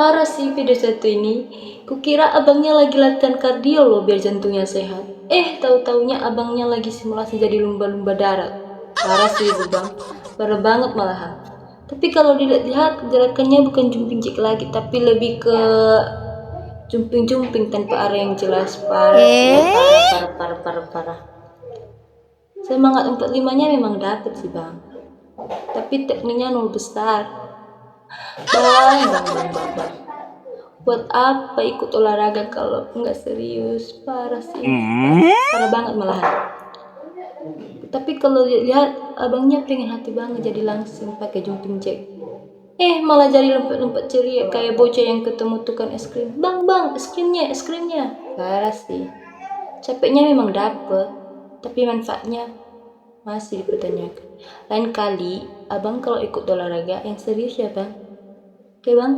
parah sih video satu ini. Kukira abangnya lagi latihan kardio loh biar jantungnya sehat. Tahu-taunya abangnya lagi simulasi jadi lumba-lumba darat. Parah sih itu bang, parah banget malahan. Tapi kalau dilihat gerakannya bukan jumping jack lagi, tapi lebih ke jumping-jumping tanpa area yang jelas. Parah sih, parah. Semangat 45-nya memang dapet sih bang, tapi tekniknya nol besar. Bang. Buat apa ikut olahraga kalau nggak serius? Parah sih, parah banget malahan. Tapi kalau lihat abangnya pengen hati banget jadi langsing pakai jumping jack. Malah jadi lompat-lompat ceria kayak bocah yang ketemu tukang es krim. Bang, es krimnya. Parah sih. Capeknya memang dapet, tapi manfaatnya masih dipertanyakan. Lain kali, abang kalau ikut olahraga yang serius ya bang. Oke bang?